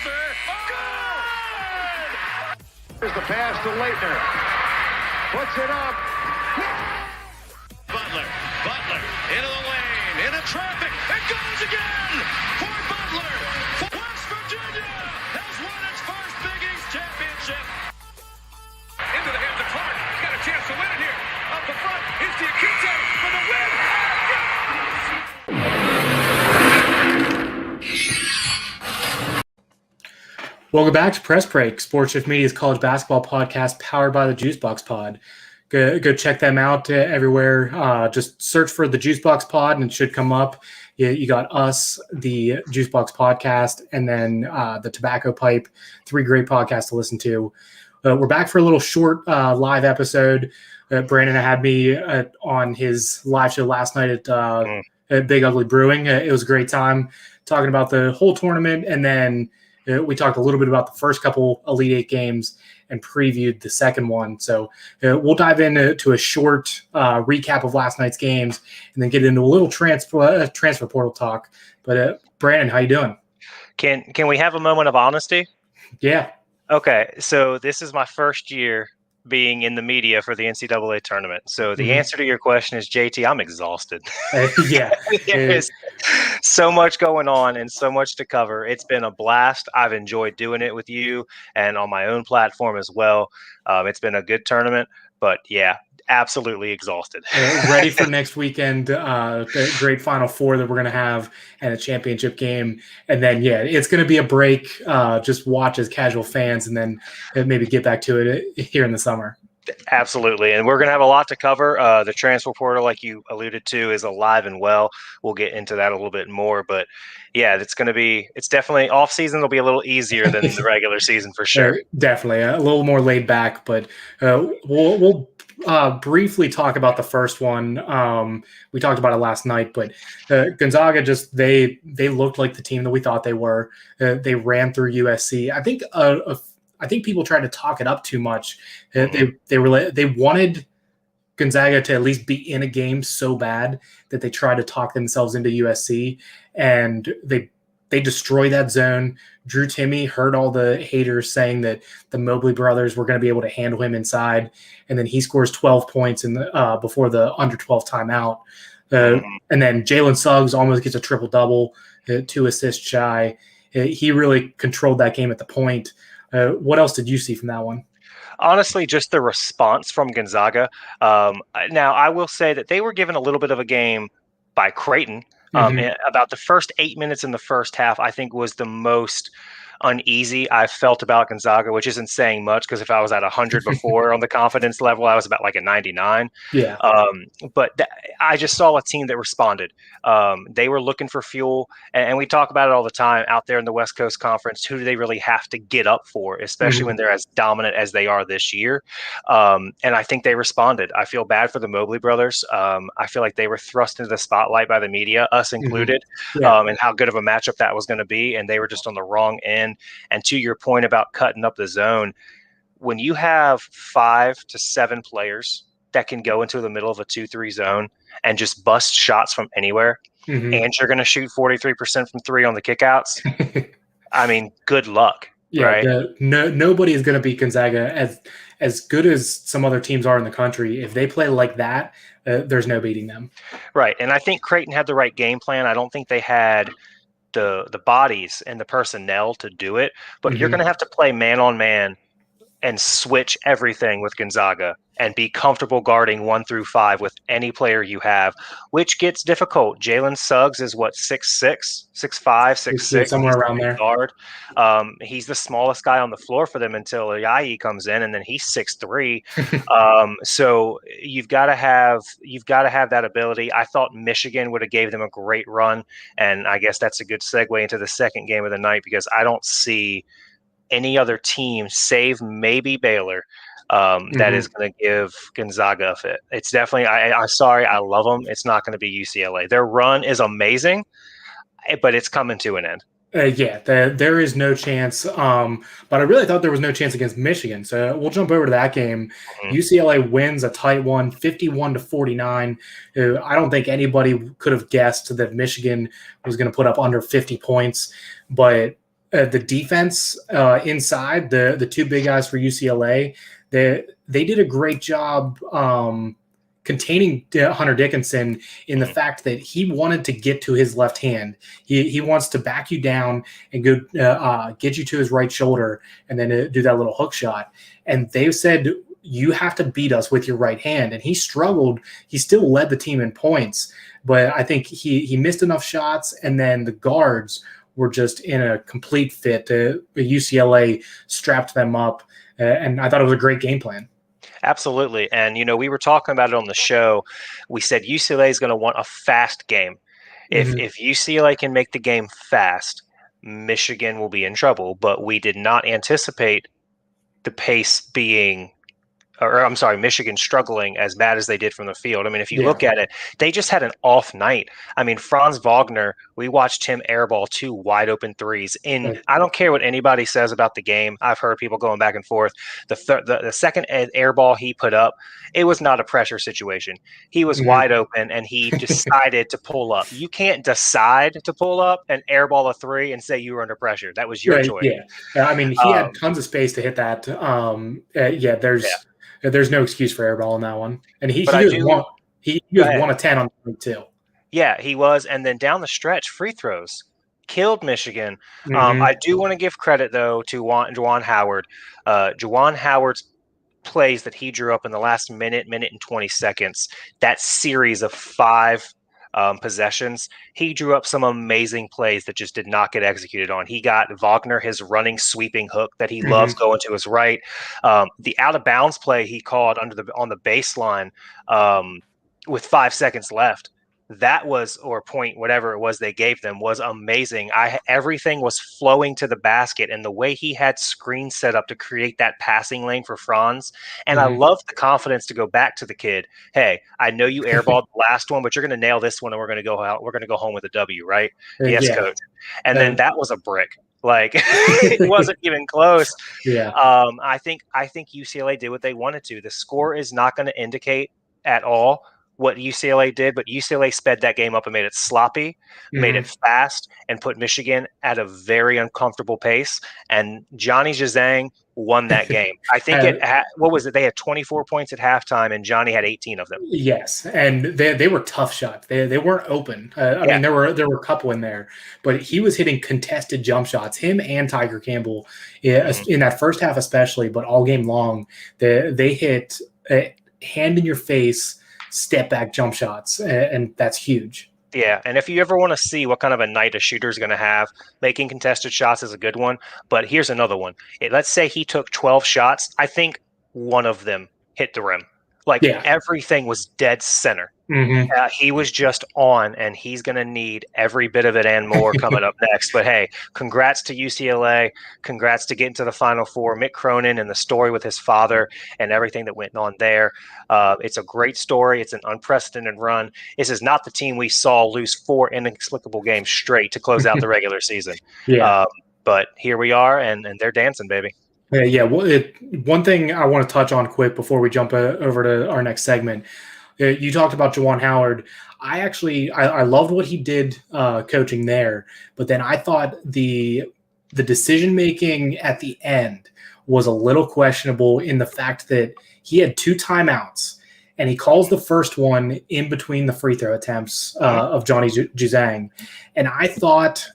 answer. Good! Here's the pass to Leitner. Puts it up. Butler into the lane, into traffic. It goes again for Butler. West Virginia has won its first Big East championship. Into the hands of Clark. He's got a chance to win it here. Up the front, here's Diakite for the win. Welcome back to Press Break, Sports Shift Media's college basketball podcast powered by the Juicebox Pod. Go check them out everywhere. Just search for the Juicebox Pod and it should come up. You got us, the Juicebox Podcast, and then the Tobacco Pipe. 3 great podcasts to listen to. We're back for a little short live episode. Brandon had me on his live show last night at Big Ugly Brewing. It was a great time talking about the whole tournament, and then we talked a little bit about the first couple Elite Eight games and previewed the second one. So we'll dive into a short recap of last night's games and then get into a little transfer portal talk. But Brandon, how you doing? Can we have a moment of honesty? Yeah. Okay, so this is my first year being in the media for the NCAA tournament. So the answer to your question is, JT, I'm exhausted. Yeah. There's so much going on and so much to cover. It's been a blast. I've enjoyed doing it with you and on my own platform as well. It's been a good tournament, but yeah, absolutely exhausted. Ready for next weekend, the great Final Four that we're going to have and a championship game. And then, yeah, it's going to be a break. Just watch as casual fans and then maybe get back to it here in the summer. Absolutely. And we're going to have a lot to cover. The transfer portal, like you alluded to, is alive and well. We'll get into that a little bit more. But yeah, it's definitely off season. It'll be a little easier than the regular season for sure. Definitely. A little more laid back, but we'll briefly talk about the first one. We talked about it last night, but Gonzaga they looked like the team that we thought they were. They ran through USC. I think people tried to talk it up too much. They wanted Gonzaga to at least be in a game so bad that they tried to talk themselves into USC, and they destroyed that zone. Drew Timme heard all the haters saying that the Mobley brothers were going to be able to handle him inside, and then he scores 12 points before the under 12 timeout. And then Jalen Suggs almost gets a triple-double, 2 assists shy. He really controlled that game at the point. What else did you see from that one? Honestly, just the response from Gonzaga. Now, I will say that they were given a little bit of a game by Creighton. About the first 8 minutes in the first half, I think was the most uneasy I felt about Gonzaga, which isn't saying much because if I was at 100 before on the confidence level, I was about like a 99. Yeah. But I just saw a team that responded. They were looking for fuel, and we talk about it all the time out there in the West Coast Conference. Who do they really have to get up for, especially when they're as dominant as they are this year? And I think they responded. I feel bad for the Mobley brothers. I feel like they were thrust into the spotlight by the media, us included, and how good of a matchup that was going to be, and they were just on the wrong end. And to your point about cutting up the zone, when you have 5 to 7 players that can go into the middle of a 2-3 zone and just bust shots from anywhere, and you're going to shoot 43% from 3 on the kickouts, I mean, good luck. Yeah, right? Nobody is going to beat Gonzaga as good as some other teams are in the country. If they play like that, there's no beating them. Right, and I think Creighton had the right game plan. I don't think they had the bodies and the personnel to do it, but you're going to have to play man on man and switch everything with Gonzaga and be comfortable guarding 1 through 5 with any player you have, which gets difficult. Jalen Suggs is 6'6", 6'5", 6'6", somewhere around there. Guard. He's the smallest guy on the floor for them until Ayayi comes in, and then he's 6'3". So you've got to have that ability. I thought Michigan would have gave them a great run, and I guess that's a good segue into the second game of the night because I don't see any other team save maybe Baylor that is going to give Gonzaga a fit. It's definitely, I'm sorry, I love them. It's not going to be UCLA. Their run is amazing, but it's coming to an end. There is no chance. But I really thought there was no chance against Michigan. So we'll jump over to that game. UCLA wins a tight one, 51-49. I don't think anybody could have guessed that Michigan was going to put up under 50 points. But the defense inside, the two big guys for UCLA, they did a great job containing Hunter Dickinson in the fact that he wanted to get to his left hand. He wants to back you down and go get you to his right shoulder and then do that little hook shot. And they said, you have to beat us with your right hand. And he struggled. He still led the team in points, but I think he missed enough shots, and then the guards were just in a complete fit. UCLA strapped them up, and I thought it was a great game plan. Absolutely. And, we were talking about it on the show. We said UCLA is going to want a fast game. If UCLA can make the game fast, Michigan will be in trouble. But we did not anticipate the pace being – or I'm sorry, Michigan struggling as bad as they did from the field. I mean, if you look at it, they just had an off night. I mean, Franz Wagner, we watched him airball 2 wide open threes. I don't care what anybody says about the game. I've heard people going back and forth. The second airball he put up, it was not a pressure situation. He was wide open, and he decided to pull up. You can't decide to pull up and airball a 3 and say you were under pressure. That was your choice. Yeah. I mean, he had tons of space to hit that. There's no excuse for airball in that one. And he was 1 of 10 on the too. Yeah, he was. And then down the stretch, free throws killed Michigan. I do want to give credit, though, to Juwan Howard. Juwan Howard's plays that he drew up in the last minute and 20 seconds, that series of 5 possessions, he drew up some amazing plays that just did not get executed on. He got Wagner his running sweeping hook that he loves going to his right. The out of bounds play he called on the baseline with 5 seconds left. That was, or point, whatever it was they gave them, was amazing. Everything was flowing to the basket, and the way he had screens set up to create that passing lane for Franz. And I love the confidence to go back to the kid. Hey, I know you airballed the last one, but you're going to nail this one, and we're going to go out. We're going to go home with a W, right? Yes, coach. And then that was a brick. Like it wasn't even close. Yeah. I think UCLA did what they wanted to. The score is not going to indicate at all what UCLA did, but UCLA sped that game up and made it sloppy, made it fast, and put Michigan at a very uncomfortable pace. And Johnny Juzang won that game. I think what was it? They had 24 points at halftime, and Johnny had 18 of them. Yes, and they were tough shots. They weren't open. I mean, there were a couple in there, but he was hitting contested jump shots. Him and Tiger Campbell in that first half, especially, but all game long, they hit hand in your face step back jump shots, and that's huge. Yeah, and if you ever want to see what kind of a night a shooter is going to have, making contested shots is a good one. But here's another one. Let's say he took 12 shots. I think one of them hit the rim. Everything was dead center. He was just on, and he's going to need every bit of it and more coming up next. But hey, congrats to UCLA. Congrats to getting to the Final Four. Mick Cronin and the story with his father and everything that went on there. It's a great story. It's an unprecedented run. This is not the team we saw lose 4 inexplicable games straight to close out the regular season. But here we are, and they're dancing, baby. Yeah. Well, one thing I want to touch on quick before we jump over to our next segment. You talked about Juwan Howard. I loved what he did coaching there, but then I thought the decision making at the end was a little questionable in the fact that he had 2 timeouts, and he calls the first one in between the free throw attempts of Johnny Juzang, and I thought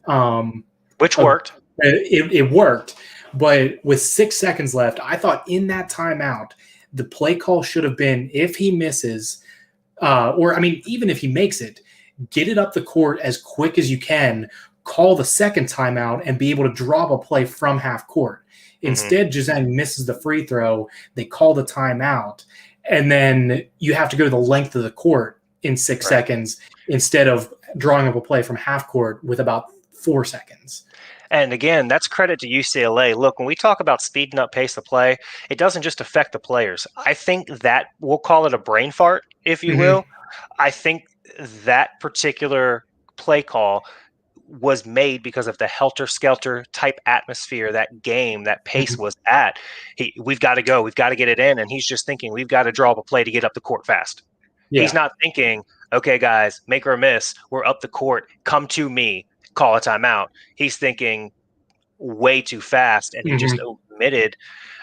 which worked. It worked, but with 6 seconds left, I thought in that timeout the play call should have been, if he misses. Even if he makes it, get it up the court as quick as you can, call the second timeout, and be able to drop a play from half court. Instead, Juzang misses the free throw. They call the timeout, and then you have to go the length of the court in 6 seconds instead of drawing up a play from half court with about 4 seconds. And again, that's credit to UCLA. Look, when we talk about speeding up pace of play, it doesn't just affect the players. I think that we'll call it a brain fart, if you will. I think that particular play call was made because of the helter-skelter type atmosphere that game, that pace was at. We've got to go. We've got to get it in. And he's just thinking, we've got to draw up a play to get up the court fast. Yeah. He's not thinking, okay, guys, make or miss. We're up the court. Come to me. Call a timeout. He's thinking, way too fast, and he just omitted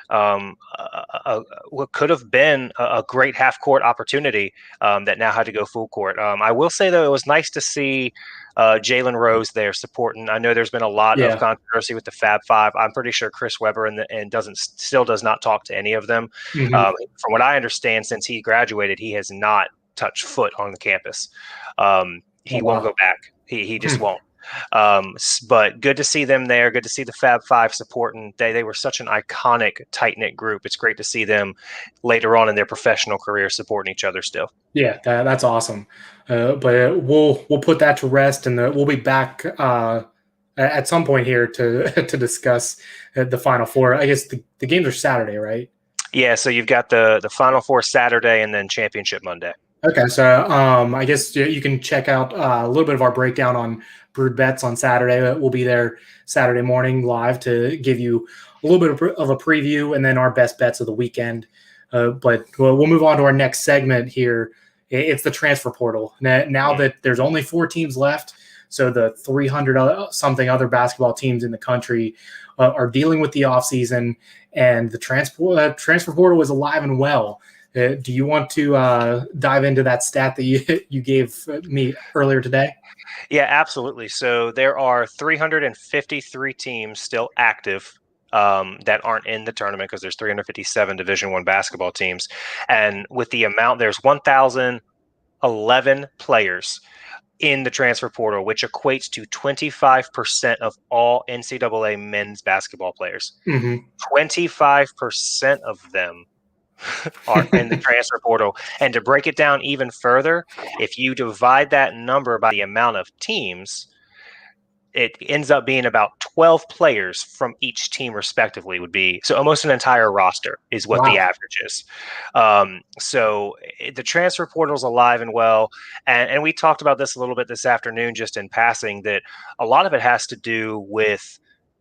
what could have been a great half-court opportunity that now had to go full court. I will say, though, it was nice to see Jalen Rose there supporting. I know there's been a lot of controversy with the Fab Five. I'm pretty sure Chris Webber still does not talk to any of them. From what I understand, since he graduated, he has not touched foot on the campus. He won't go back. He just won't. But good to see them there. Good to see the Fab Five supporting. They were such an iconic, tight-knit group. It's great to see them later on in their professional career supporting each other still. Yeah, that's awesome. But we'll put that to rest, and we'll be back at some point here to discuss the Final Four. I guess the games are Saturday, right? Yeah, so you've got the Final Four Saturday and then Championship Monday. Okay, so I guess you can check out a little bit of our breakdown on Brood Bets on Saturday. We'll be there Saturday morning live to give you a little bit of a preview and then our best bets of the weekend. But we'll move on to our next segment here. It's the transfer portal. Now that there's only 4 teams left, so the 300-something other basketball teams in the country are dealing with the offseason, and the transfer portal is alive and well. Do you want to dive into that stat that you gave me earlier today? Yeah, absolutely. So there are 353 teams still active that aren't in the tournament because there's 357 Division I basketball teams. And with the amount, there's 1,011 players in the transfer portal, which equates to 25% of all NCAA men's basketball players. 25% of them are in the transfer portal. And to break it down even further, if you divide that number by the amount of teams, it ends up being about 12 players from each team respectively would be. So almost an entire roster is what the average is. So the transfer portal is alive and well. And we talked about this a little bit this afternoon, just in passing, that a lot of it has to do with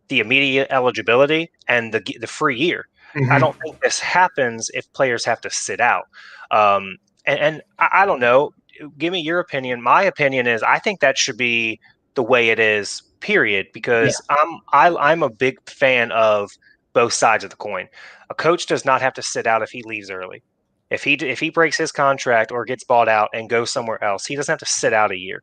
the immediate eligibility and the free year. I don't think this happens if players have to sit out. And I don't know. Give me your opinion. My opinion is I think that should be the way it is, period, because I'm a big fan of both sides of the coin. A coach does not have to sit out if he leaves early. If he breaks his contract or gets bought out and goes somewhere else, he doesn't have to sit out a year.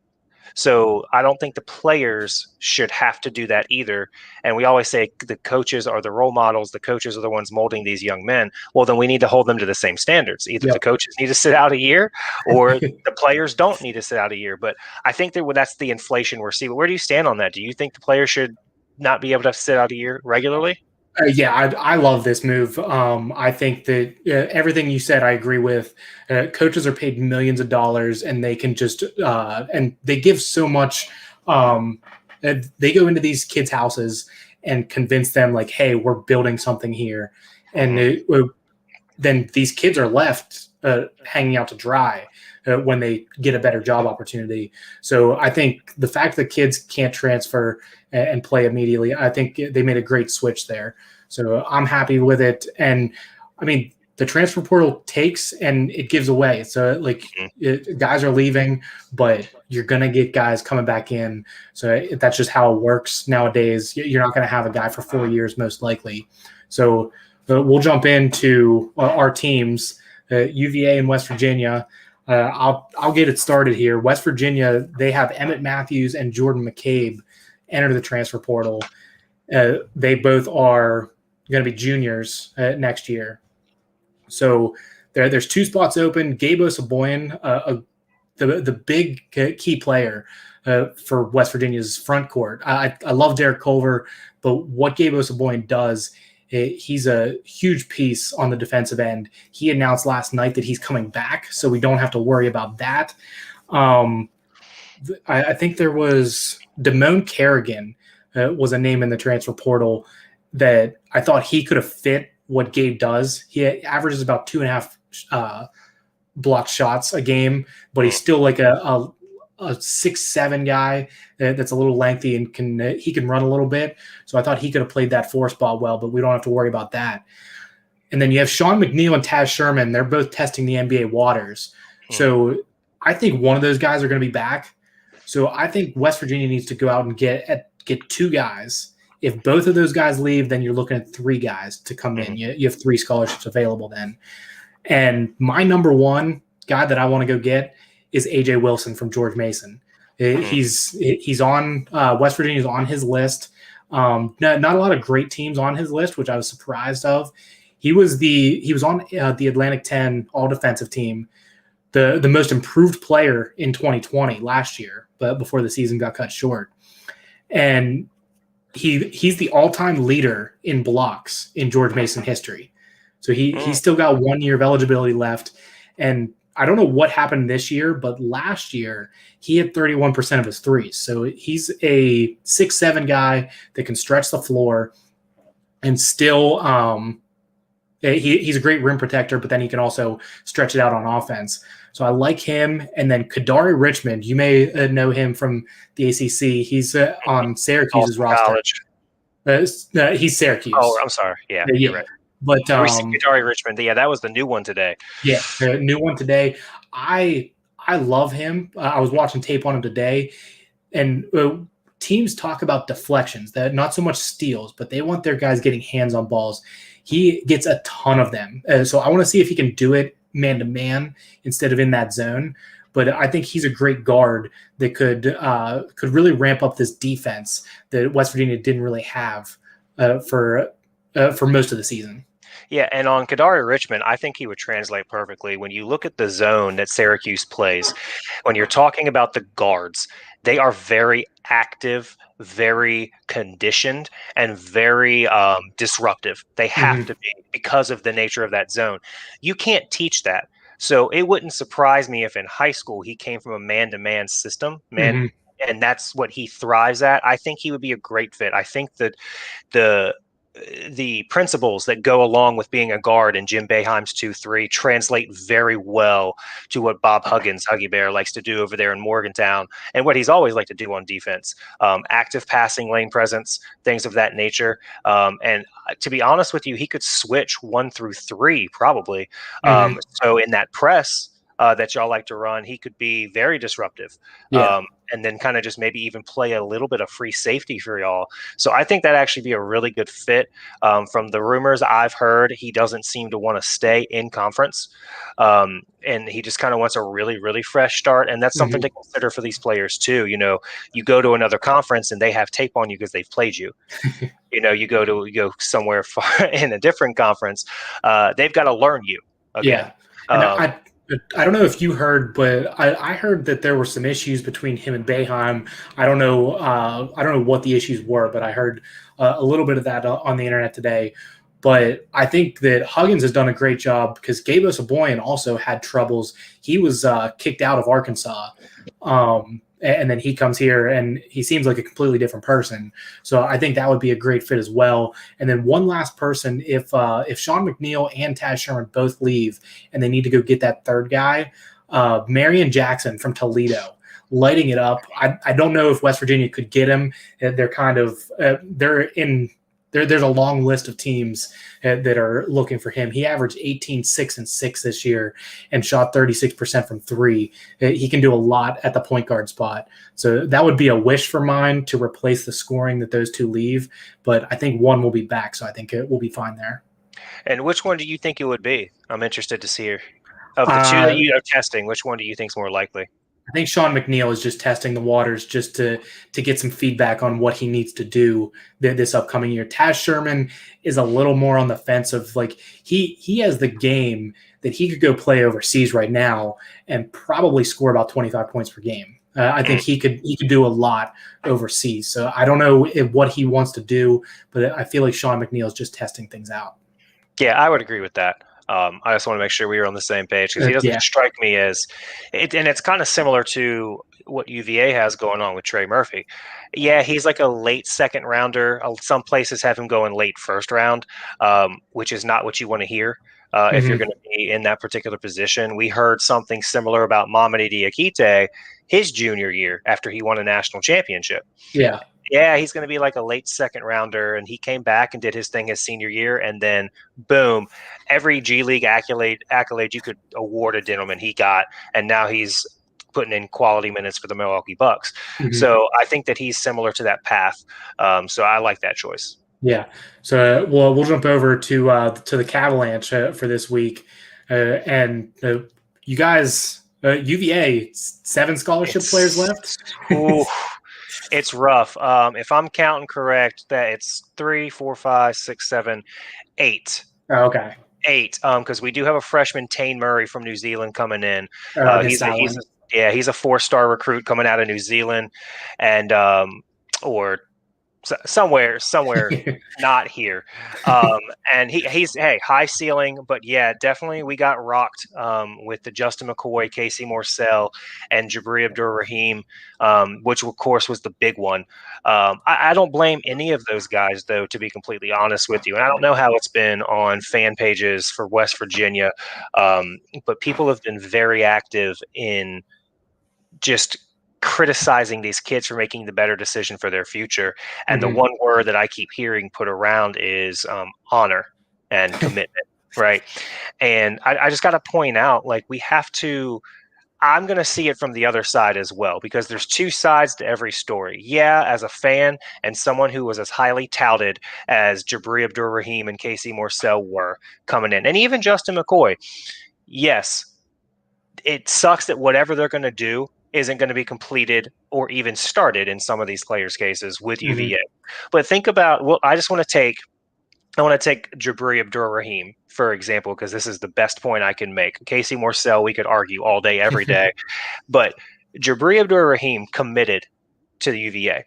So I don't think the players should have to do that either. And we always say the coaches are the role models. The coaches are the ones molding these young men. Well, then we need to hold them to the same standards. Either the coaches need to sit out a year or the players don't need to sit out a year. But I think that that's the inflation we're seeing. Where do you stand on that? Do you think the players should not be able to sit out a year regularly? I love this move. I think that everything you said, I agree with. Coaches are paid millions of dollars, and they can just and they give so much. They go into these kids' houses and convince them, like, "Hey, we're building something here," and then these kids are left hanging out to dry when they get a better job opportunity. So I think the fact that kids can't transfer and play immediately, I think they made a great switch there. So I'm happy with it. And I mean, the transfer portal takes and it gives away. So guys are leaving, but you're going to get guys coming back in. So that's just how it works nowadays. You're not going to have a guy for 4 years, most likely. So we'll jump into our teams, UVA and West Virginia. I'll get it started here. West Virginia, they have Emmett Matthews and Jordan McCabe enter the transfer portal. They both are going to be juniors next year. So there's 2 spots open. Gabe Osaboyan, the big key player for West Virginia's front court. I love Derek Culver, but what Gabe Osaboyan does, he's a huge piece on the defensive end. He announced last night that he's coming back, so we don't have to worry about that. I think there was Damone Kerrigan was a name in the transfer portal that I thought he could have fit what Gabe does. He averages about 2.5 block shots a game, but he's still like a 6'7" guy that's a little lengthy and he can run a little bit. So I thought he could have played that 4 spot well, but we don't have to worry about that. And then you have Sean McNeil and Taz Sherman. They're both testing the NBA waters. So I think one of those guys are going to be back. So I think West Virginia needs to go out and get 2 guys If both of those guys leave, then you're looking at 3 guys to come in. You have 3 scholarships available then. And my number one guy that I want to go get is AJ Wilson from George Mason. He's on West Virginia's on his list. Not a lot of great teams on his list, which I was surprised of. He was on the Atlantic 10 all defensive team, the most improved player in 2020 last year, but before the season got cut short. And he's the all-time leader in blocks in George Mason history. So he's still got 1 year of eligibility left. And I don't know what happened this year, but last year he hit 31% of his threes. So he's a 6'7" guy that can stretch the floor and still he's a great rim protector, but then he can also stretch it out on offense. So I like him. And then Kadari Richmond, you may know him from the ACC. He's on Syracuse's roster. He's Syracuse. Oh, I'm sorry. Yeah, you're right. But Kadari Richmond. Yeah, that was the new one today. Yeah, the new one today. I love him. I was watching tape on him today, and teams talk about deflections, that not so much steals, but they want their guys getting hands on balls. He gets a ton of them. So I want to see if he can do it man-to-man instead of in that zone. But I think he's a great guard that could really ramp up this defense that West Virginia didn't really have for most of the season. Yeah, and on Kadari Richmond, I think he would translate perfectly. When you look at the zone that Syracuse plays, when you're talking about the guards, they are very active, very conditioned, and very disruptive. They have to be because of the nature of that zone. You can't teach that. So it wouldn't surprise me if in high school he came from a man-to-man system, and that's what he thrives at. I think he would be a great fit. I think that the principles that go along with being a guard in Jim Boeheim's 2-3 translate very well to what Bob Huggins, Huggy Bear, likes to do over there in Morgantown, and what he's always liked to do on defense. Active passing, lane presence, things of that nature. And to be honest with you, he could switch 1 through 3 probably. So in that press that y'all like to run, he could be very disruptive. And then kind of just maybe even play a little bit of free safety for y'all. So I think that'd actually be a really good fit. From the rumors I've heard, he doesn't seem to want to stay in conference. And he just kind of wants a really, really fresh start. And that's something to consider for these players too. You know, you go to another conference and they have tape on you because they've played you. You go somewhere far in a different conference, they've got to learn you again. Yeah. I don't know if you heard, but I heard that there were some issues between him and Boeheim. I don't know what the issues were, but I heard a little bit of that on the internet today. But I think that Huggins has done a great job because Gabe Osabuoyan also had troubles. He was kicked out of Arkansas, and then he comes here and he seems like a completely different person. So I think that would be a great fit as well. And then one last person, if Sean McNeil and Taz Sherman both leave and they need to go get that third guy, Marion Jackson from Toledo, lighting it up. I don't know if West Virginia could get him. They're kind of there's a long list of teams that are looking for him. He averaged 18, 6, and 6 this year and shot 36% from 3. He can do a lot at the point guard spot. So that would be a wish for mine to replace the scoring that those two leave. But I think one will be back, so I think it will be fine there. And which one do you think it would be? I'm interested to see of the two that you are testing. Which one do you think is more likely? I think Sean McNeil is just testing the waters just to get some feedback on what he needs to do this upcoming year. Taz Sherman is a little more on the fence of like he has the game that he could go play overseas right now and probably score about 25 points per game. I think he could do a lot overseas. So I don't know what he wants to do, but I feel like Sean McNeil is just testing things out. Yeah, I would agree with that. I just want to make sure we were on the same page because he doesn't strike me as it, and it's kind of similar to what UVA has going on with Trey Murphy. Yeah, he's like a late second rounder. Some places have him going late first round, which is not what you want to hear if you're going to be in that particular position. We heard something similar about Mamadi Diakite his junior year after he won a national championship. Yeah, he's going to be like a late second rounder, and he came back and did his thing his senior year, and then boom, every G League accolade you could award a gentleman he got, and now he's putting in quality minutes for the Milwaukee Bucks. Mhm. So I think that he's similar to that path. So I like that choice. Yeah. So we'll jump over to the Avalanche for this week, and you guys, UVA, 7 scholarship players left. Ooh, it's rough. If I'm counting correct, that it's 3, 4, 5, 6, 7, 8. Oh, okay. 8. Because we do have a freshman, Tane Murray from New Zealand coming in. He's a 4-star recruit coming out of New Zealand, and or somewhere not here. And he's high ceiling, but yeah, definitely we got rocked with the Justin McCoy, Casey Morcell, and Jabri Abdur-Rahim, which of course was the big one. I don't blame any of those guys, though, to be completely honest with you. And I don't know how it's been on fan pages for West Virginia, but people have been very active in just criticizing these kids for making the better decision for their future. And the one word that I keep hearing put around is honor and commitment, right? And I just got to point out, like, we have to – I'm going to see it from the other side as well, because there's 2 sides to every story. Yeah, as a fan and someone who was as highly touted as Jabri Abdur-Rahim and Casey Morcell were coming in, and even Justin McCoy, yes, it sucks that whatever they're going to do isn't going to be completed or even started in some of these players' cases with UVA. But think about, I want to take Jabri Abdur-Rahim, for example, because this is the best point I can make. Casey Morcell, we could argue all day, every day. But Jabri Abdur-Rahim committed to the UVA.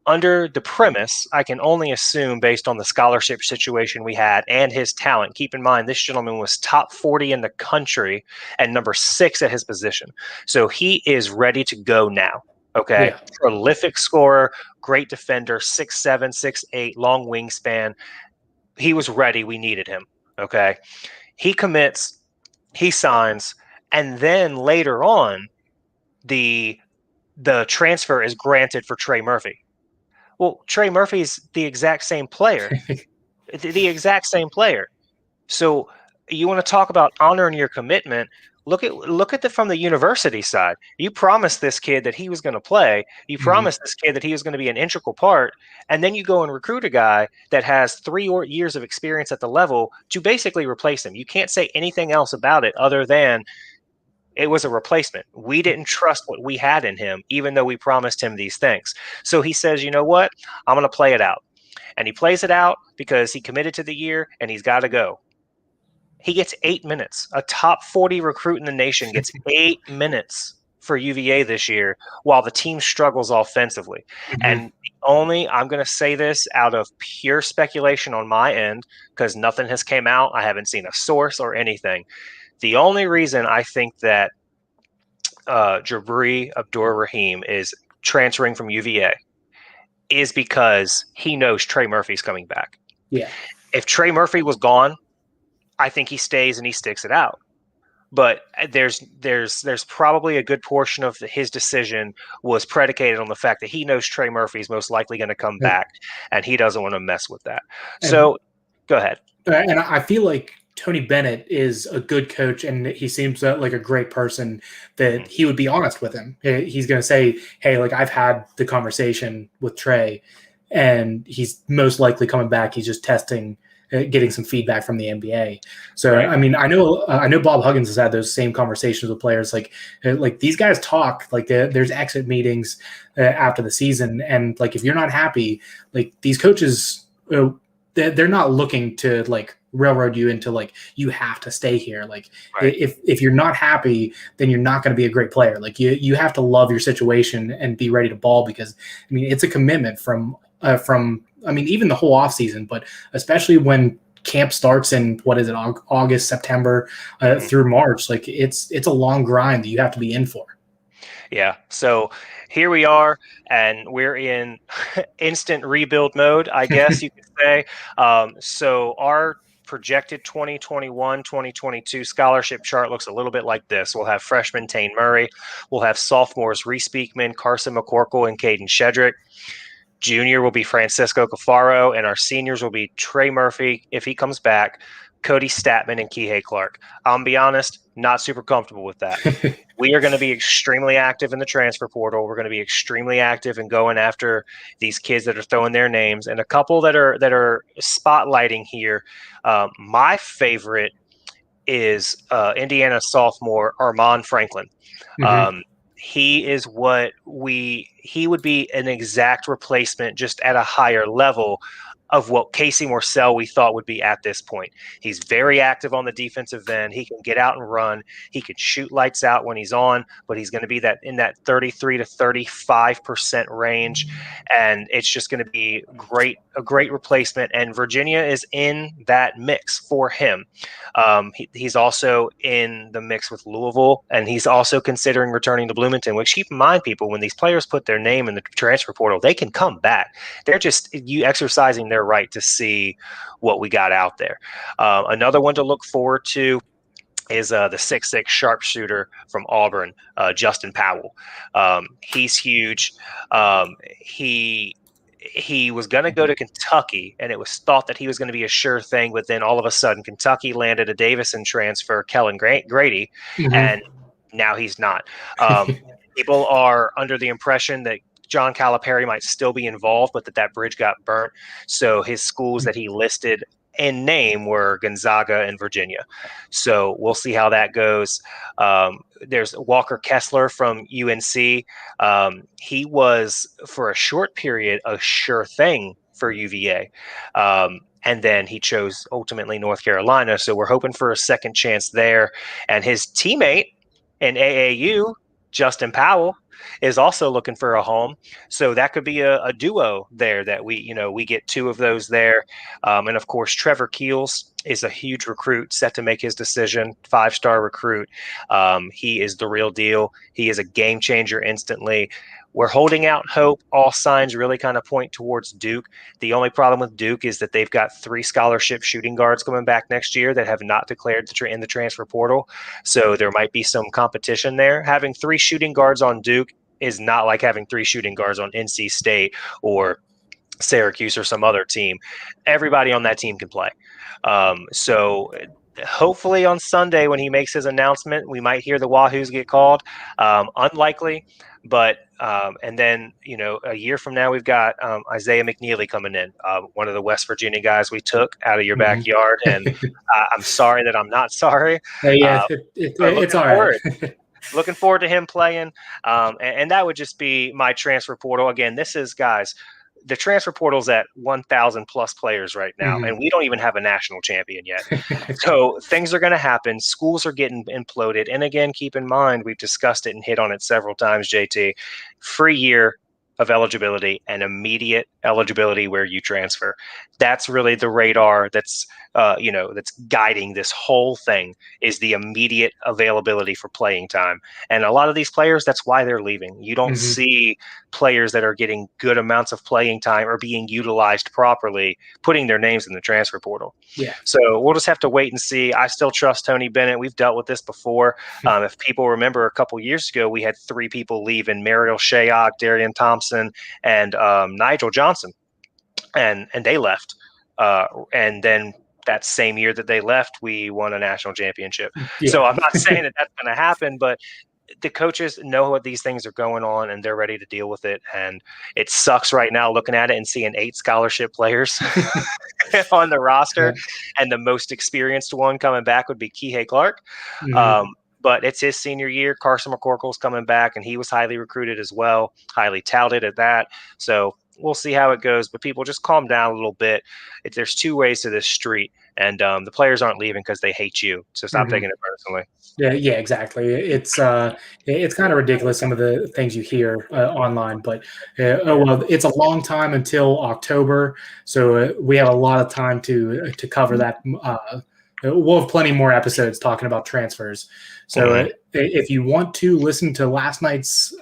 Under the premise, I can only assume, based on the scholarship situation we had and his talent. Keep in mind, this gentleman was top 40 in the country and number 6 at his position. So he is ready to go now. Okay. Yeah. Prolific scorer, great defender, 6'7", 6'8", long wingspan. He was ready. We needed him. Okay. He commits, he signs, and then later on, the transfer is granted for Trey Murphy. Well, Trey Murphy's the exact same player, the exact same player. So you want to talk about honoring your commitment? Look at from the university side. You promised this kid that he was going to play. You promised this kid that he was going to be an integral part, and then you go and recruit a guy that has 3 years of experience at the level to basically replace him. You can't say anything else about it other than it was a replacement. We didn't trust what we had in him, even though we promised him these things. So he says, you know what? I'm going to play it out. And he plays it out because he committed to the year and he's got to go. He gets 8 minutes. A top 40 recruit in the nation gets 8 minutes for UVA this year while the team struggles offensively. And I'm going to say this out of pure speculation on my end, because nothing has came out. I haven't seen a source or anything. The only reason I think that Jabri Abdur-Rahim is transferring from UVA is because he knows Trey Murphy's coming back. Yeah. If Trey Murphy was gone, I think he stays and he sticks it out. But there's probably a good portion of his decision was predicated on the fact that he knows Trey Murphy's most likely going to come back, and he doesn't want to mess with that. So go ahead. And I feel like Tony Bennett is a good coach, and he seems like a great person, that he would be honest with him. He's going to say, hey, like, I've had the conversation with Trey, and he's most likely coming back. He's just testing, getting some feedback from the NBA. So, right. I mean, I know Bob Huggins has had those same conversations with players. Like these guys talk, like there's exit meetings after the season. And like, if you're not happy, like these coaches, they're not looking to like railroad you into like, you have to stay here. Like right. if you're not happy, then you're not going to be a great player. Like you have to love your situation and be ready to ball, because I mean, it's a commitment from, I mean, even the whole off season, but especially when camp starts in, what is it, August, September through March, like it's a long grind that you have to be in for. Yeah. So here we are, and we're in instant rebuild mode, I guess you could say. So our projected 2021-2022 scholarship chart looks a little bit like this. We'll have freshman Tane Murray. We'll have sophomores Reese Beekman, Carson McCorkle, and Caden Shedrick. Junior will be Francisco Cafaro, and our seniors will be Trey Murphy, if he comes back, Cody Statman and Kihei Clark. I'll be honest, not super comfortable with that. We are going to be extremely active in the transfer portal. We're going to be extremely active in going after these kids that are throwing their names, and a couple that are spotlighting here. My favorite is Indiana sophomore Armand Franklin. Mm-hmm. He would be an exact replacement, just at a higher level of what Casey Morcell we thought would be at this point. He's very active on the defensive end. He can get out and run. He can shoot lights out when he's on, but he's going to be in that 33 to 35% range, and it's just going to be a great replacement. And Virginia is in that mix for him. He's also in the mix with Louisville, and he's also considering returning to Bloomington, which, keep in mind, people, when these players put their name in the transfer portal, they can come back. They're just exercising their right to see what we got out there. Another one to look forward to is the 6'6" sharpshooter from Auburn, Justin Powell. He's huge. He was going to go to Kentucky, and it was thought that he was going to be a sure thing, but then all of a sudden Kentucky landed a Davison transfer, Kellen Grady, Mm-hmm. and now he's not. People are under the impression that John Calipari might still be involved, but that bridge got burnt. So his schools that he listed in name were Gonzaga and Virginia. So we'll see how that goes. There's Walker Kessler from UNC. He was, for a short period, a sure thing for UVA. And then he chose ultimately North Carolina. So we're hoping for a second chance there. And his teammate in AAU, Justin Powell, is also looking for a home. So that could be a duo there that we get two of those there. And of course, Trevor Keels is a huge recruit, set to make his decision, 5-star recruit. He is the real deal. He is a game changer instantly. We're holding out hope. All signs really kind of point towards Duke. The only problem with Duke is that they've got 3 scholarship shooting guards coming back next year that have not declared in the transfer portal. So there might be some competition there. Having 3 shooting guards on Duke is not like having 3 shooting guards on NC State or Syracuse or some other team. Everybody on that team can play. So hopefully on Sunday when he makes his announcement, we might hear the Wahoos get called. Unlikely, but and then a year from now we've got Isaiah McNeely coming in, one of the West Virginia guys we took out of your backyard, and I'm sorry that I'm not sorry. It's all right. Looking forward to him playing, and that would just be my transfer portal. Again, this is, guys, the transfer portal's at 1,000 plus players right now, and we don't even have a national champion yet. So things are going to happen. Schools are getting imploded. And again, keep in mind, we've discussed it and hit on it several times, JT, free year of eligibility and immediate eligibility where you transfer. That's really the radar that's guiding this whole thing, is the immediate availability for playing time. And a lot of these players, that's why they're leaving. You don't see players that are getting good amounts of playing time or being utilized properly, putting their names in the transfer portal. Yeah. So we'll just have to wait and see. I still trust Tony Bennett. We've dealt with this before. If people remember, a couple years ago, we had 3 people leave in Mariel Shayok, Darian Thompson, and Nigel Johnson, and they left. And then that same year that they left, we won a national championship. Yeah. So I'm not saying that that's going to happen, but the coaches know what these things are going on, and they're ready to deal with it. And it sucks right now looking at it and seeing 8 scholarship players on the roster, and the most experienced one coming back would be Kihei Clark. But it's his senior year. Carson McCorkle's coming back, and he was highly recruited as well, highly touted at that. So we'll see how it goes. But people, just calm down a little bit. There's 2 ways to this street, and the players aren't leaving because they hate you. So stop taking it personally. Yeah, exactly. It's kind of ridiculous, some of the things you hear online, but it's a long time until October, so we have a lot of time to cover that. We'll have plenty more episodes talking about transfers. So if you want to listen to last night's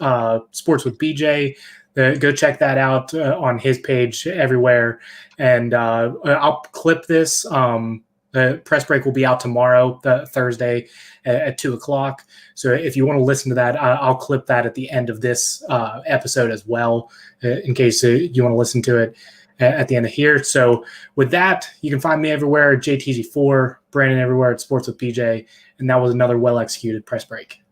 Sports with BJ, go check that out on his page everywhere. And I'll clip this. The press break will be out tomorrow, Thursday at 2:00. So if you want to listen to that, I'll clip that at the end of this episode as well, in case you want to listen to it. at the end of here. So with that, you can find me everywhere, JTG4, Brandon everywhere at Sports with BJ, and that was another well-executed press break.